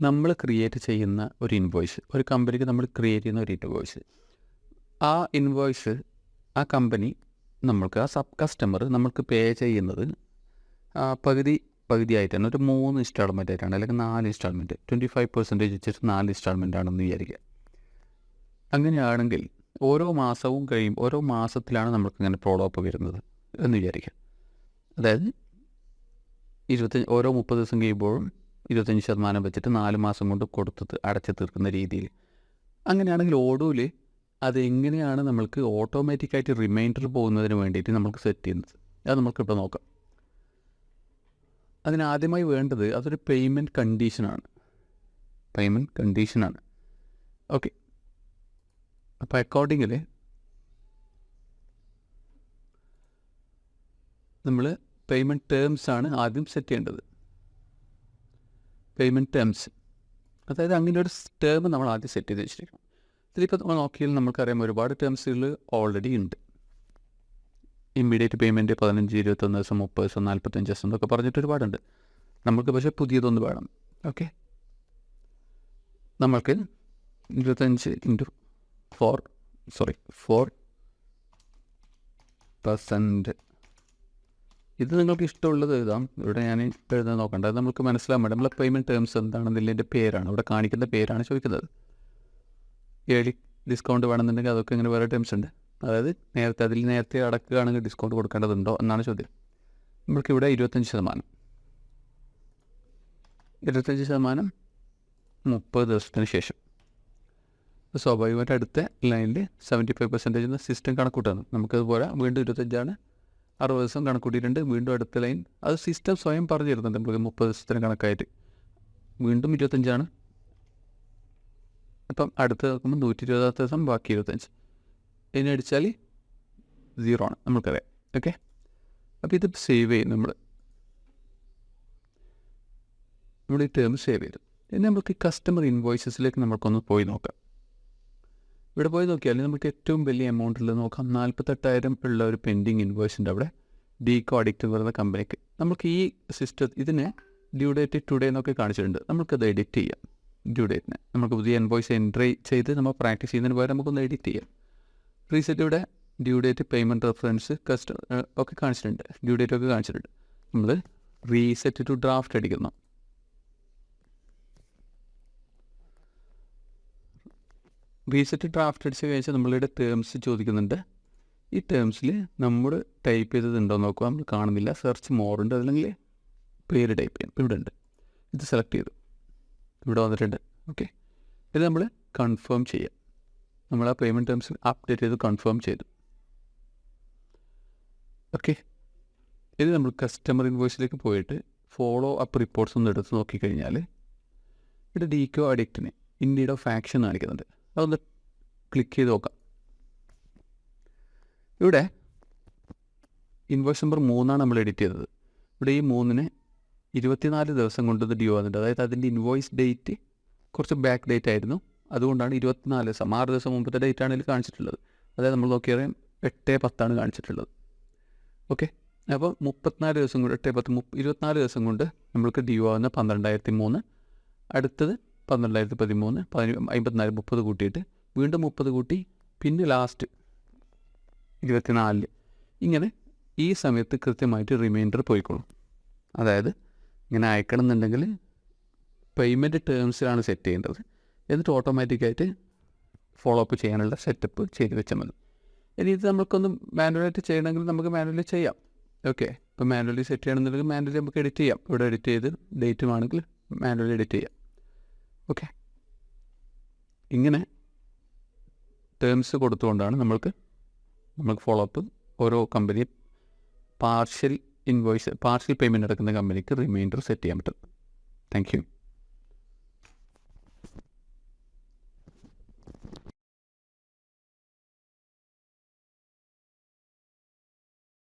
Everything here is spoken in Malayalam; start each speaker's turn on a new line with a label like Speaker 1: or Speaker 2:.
Speaker 1: നമ്മൾ ക്രിയേറ്റ് ചെയ്യുന്ന ഒരു ഇൻവോയ്സ്, ഒരു കമ്പനിക്ക് നമ്മൾ ക്രിയേറ്റ് ചെയ്യുന്ന ഒരു ഇൻവോയ്സ്, ആ ഇൻവോയ്സ് ആ കമ്പനി നമ്മൾക്ക്, ആ സബ് കസ്റ്റമർ നമ്മൾക്ക് പേ ചെയ്യുന്നത് പകുതിയായിട്ടാണ്, ഒരു 3 ഇൻസ്റ്റാൾമെൻ്റ് ആയിട്ടാണ്, അല്ലെങ്കിൽ 4 ഇൻസ്റ്റാൾമെൻറ്റ്, 25% വെച്ചിട്ട് 4 ഇൻസ്റ്റാൾമെൻ്റ് ആണെന്ന് വിചാരിക്കുക. അങ്ങനെയാണെങ്കിൽ ഓരോ മാസവും ഓരോ മാസത്തിലാണ് നമ്മൾക്കിങ്ങനെ ഫോളോ അപ്പ് വരുന്നത് എന്ന് വിചാരിക്കുക. അതായത് ഓരോ 30 ദിവസം കഴിയുമ്പോഴും 25% വെച്ചിട്ട് 4 മാസം കൊണ്ട് കൊടുത്തത് അടച്ചു തീർക്കുന്ന രീതിയിൽ. അങ്ങനെയാണെങ്കിൽ ഓഡൂവിൽ അതെങ്ങനെയാണ് നമ്മൾക്ക് ഓട്ടോമാറ്റിക്കായിട്ട് റിമൈൻഡർ പോകുന്നതിന് വേണ്ടിയിട്ട് നമുക്ക് സെറ്റ് ചെയ്യുന്നത്, അത് നമുക്കിപ്പോൾ നോക്കാം. അതിനാദ്യമായി വേണ്ടത് അതൊരു പേയ്മെൻറ്റ് കണ്ടീഷനാണ്. ഓക്കെ, അപ്പോൾ അക്കോർഡിങ്ങിൽ നമ്മൾ പേയ്മെൻറ്റ് ടേംസാണ് ആദ്യം സെറ്റ് ചെയ്യേണ്ടത്. പേയ്മെൻറ്റ് ടേംസ്, അതായത് അങ്ങനെ ഒരു ടേം നമ്മൾ ആദ്യം സെറ്റ് ചെയ്ത് വെച്ചിരിക്കണം. ഇതിലിപ്പോൾ നമ്മൾ നോക്കിയാൽ നമുക്കറിയാം ഒരുപാട് ടേംസുകൾ ഓൾറെഡി ഉണ്ട്. ഇമ്മീഡിയറ്റ് പേയ്മെൻറ്റ് 15, 21 ദിവസം, 30 ദിവസം, 45 ദിവസം എന്നൊക്കെ പറഞ്ഞിട്ട് ഒരുപാടുണ്ട്. നമുക്ക് പക്ഷേ പുതിയതൊന്ന് വേണം. ഓക്കെ, നമ്മൾക്ക് 4% ഇത് നിങ്ങൾക്ക് ഇഷ്ടമുള്ളത് എഴുതാം. ഇവിടെ ഞാൻ എഴുതാൻ നോക്കണ്ട, അത് നമുക്ക് മനസ്സിലാൻ വേണ്ടി നമ്മളെ പേയ്മെൻറ്റ് ടേംസ് എന്താണെന്നുള്ളതിൻ്റെ പേരാണ് ഇവിടെ കാണിക്കുന്ന, പേരാണ് ചോദിക്കുന്നത്. ഏർലി ഡിസ്കൗണ്ട് വേണമെന്നുണ്ടെങ്കിൽ അതൊക്കെ ഇങ്ങനെ വേറെ ടേംസ് ഉണ്ട്. അതായത് നേരത്തെ അടക്കുകയാണെങ്കിൽ ഡിസ്കൗണ്ട് കൊടുക്കേണ്ടതുണ്ടോ എന്നാണ് ചോദ്യം. നമ്മൾക്കിവിടെ 25%, 30 ദിവസത്തിന് ശേഷം. സ്വാഭാവികമായിട്ട് അടുത്ത ലൈനിൽ 75% സിസ്റ്റം കണക്കൂട്ടാണ്. നമുക്കതുപോലെ വീണ്ടും 25 60 ദിവസം കണക്കൂട്ടിയിട്ടുണ്ട്. വീണ്ടും അടുത്ത ലൈൻ അത് സിസ്റ്റം സ്വയം പറഞ്ഞു തരുന്നുണ്ട് നമുക്ക് 30 ദിവസത്തിന് കണക്കായിട്ട്. വീണ്ടും 25. അപ്പം അടുത്ത് നോക്കുമ്പോൾ 120 ദിവസം, ബാക്കി 25. ഇനി അടിച്ചാൽ 0 ആണ്, നമുക്കറിയാം. ഓക്കെ, അപ്പോൾ ഇത് സേവ് ചെയ്യും നമ്മൾ ഈ ടേം സേവ് ചെയ്തു. ഇനി നമുക്ക് കസ്റ്റമർ ഇൻവോയ്സസിലേക്ക് നമുക്കൊന്ന് പോയി നോക്കാം. ഇവിടെ പോയി നോക്കിയാൽ നമുക്ക് ഏറ്റവും വലിയ എമൗണ്ടിൽ നോക്കാം. 48,000 ഉള്ള ഒരു പെൻഡിങ് ഇൻവോയ്സിൻ്റെ അവിടെ ഡീകോ അഡിക്റ്റ് പറയുന്ന കമ്പനിക്ക് നമുക്ക് ഈ ഇതിനെ ഡ്യൂ ഡേറ്റ് ടുഡേ എന്നൊക്കെ കാണിച്ചിട്ടുണ്ട്. നമുക്കത് എഡിറ്റ് ചെയ്യാം. ഡ്യൂ ഡേറ്റിനെ നമുക്ക് പുതിയ ഇൻവോയ്സ് എൻട്രി ചെയ്ത് നമ്മൾ പ്രാക്ടീസ് ചെയ്യുന്നതിന് പകരം നമുക്കൊന്ന് എഡിറ്റ് ചെയ്യാം. റീസെറ്റ് ഇവിടെ ഡ്യൂ ഡേറ്റ്, പേയ്മെൻറ്റ് റെഫറൻസ്, ഒക്കെ കാണിച്ചിട്ടുണ്ട്, ഡ്യൂ ഡേറ്റ് ഒക്കെ കാണിച്ചിട്ടുണ്ട്. നമ്മൾ റീസെറ്റ് ടു ഡ്രാഫ്റ്റ് അടിക്കുന്നു. റീസെറ്റ് ഡ്രാഫ്റ്റ് അടിച്ച് കഴിഞ്ഞാൽ നമ്മളുടെ ടേംസ് ചോദിക്കുന്നുണ്ട്. ഈ ടേംസിൽ നമ്മൾ ടൈപ്പ് ചെയ്തതുണ്ടോ നോക്കുക. നമ്മൾ കാണുന്നില്ല. സെർച്ച് മോർ ഉണ്ട്, അല്ലെങ്കിൽ പേര് ടൈപ്പ് ചെയ്യാം. ഇവിടെ ഉണ്ട്, ഇത് സെലക്ട് ചെയ്തു, ഇവിടെ വന്നിട്ടുണ്ട്. ഓക്കെ, ഇത് നമ്മൾ കൺഫേം ചെയ്യാം. നമ്മൾ ആ പേയ്മെൻറ്റ് ടേംസ് അപ്ഡേറ്റ് ചെയ്ത് കൺഫേം ചെയ്തു. ഓക്കെ, ഇത് നമ്മൾ കസ്റ്റമർ ഇൻവോയ്സിലേക്ക് പോയിട്ട് ഫോളോ അപ്പ് റിപ്പോർട്ട്സ് ഒന്ന് എടുത്ത് നോക്കിക്കഴിഞ്ഞാൽ ഇവിടെ ഡീകോ അഡിക്റ്റിന് ഇൻ നീഡ് ഓഫ് ആക്ഷൻ കാണിക്കുന്നുണ്ട്. അതൊന്ന് ക്ലിക്ക് ചെയ്ത് നോക്കാം. ഇവിടെ ഇൻവോയ്സ് നമ്പർ 3 നമ്മൾ എഡിറ്റ് ചെയ്തത്. ഇവിടെ ഈ 3-ന് 24 ദിവസം കൊണ്ട് ഇത് ഡ്യൂ ആകുന്നുണ്ട്. അതായത് അതിൻ്റെ ഇൻവോയ്സ് ഡേറ്റ് കുറച്ച് ബാക്ക് ഡേറ്റ് ആയിരുന്നു. അതുകൊണ്ടാണ് 24 ദിവസം, 6 ദിവസം മുമ്പത്തെ ഡേറ്റാണ് ഇതിൽ കാണിച്ചിട്ടുള്ളത്. അതായത് നമ്മൾ നോക്കിയാൽ 8/10 കാണിച്ചിട്ടുള്ളത്. ഓക്കെ, അപ്പോൾ 34 ദിവസം കൊണ്ട് 8/10 24 ദിവസം കൊണ്ട് നമ്മൾക്ക് ഡ്യൂ ആകുന്ന 12,003, അടുത്തത് 12,013, 54, 30 കൂട്ടിയിട്ട് വീണ്ടും 30 കൂട്ടി, പിന്നെ ലാസ്റ്റ് 24. ഇങ്ങനെ ഈ സമയത്ത് കൃത്യമായിട്ട് റിമൈൻഡർ പോയിക്കോളും. അതായത് ഇങ്ങനെ അയക്കണം എന്നുണ്ടെങ്കിൽ പേയ്മെൻറ്റ് ടേംസിലാണ് സെറ്റ് ചെയ്യേണ്ടത്. എന്നിട്ട് ഓട്ടോമാറ്റിക്കായിട്ട് ഫോളോ അപ്പ് ചെയ്യാനുള്ള സെറ്റപ്പ് ചെയ്ത് വെച്ചാൽ മതി. ഇനി ഇത് നമുക്കൊന്ന് മാനുവലായിട്ട് ചെയ്യണമെങ്കിൽ നമുക്ക് മാനുവലി ചെയ്യാം. ഓക്കെ, ഇപ്പോൾ മാനുവലി സെറ്റ് ചെയ്യണമെന്നുണ്ടെങ്കിൽ മാനുവലി നമുക്ക് എഡിറ്റ് ചെയ്യാം. ഇവിടെ എഡിറ്റ് ചെയ്ത് ഡേറ്റും ആണെങ്കിൽ മാനുവലി എഡിറ്റ് ചെയ്യാം. ഓക്കെ, ഇങ്ങനെ ടേംസ് കൊടുത്തുകൊണ്ടാണ് നമുക്ക് ഫോളോ അപ്പ് ഓരോ കമ്പനി പാർഷ്യൽ പേയ്മെൻറ്റ് നടക്കുന്ന കമ്പനിക്ക് റിമൈൻഡർ സെറ്റ് ചെയ്യാൻ പറ്റും. Thank you.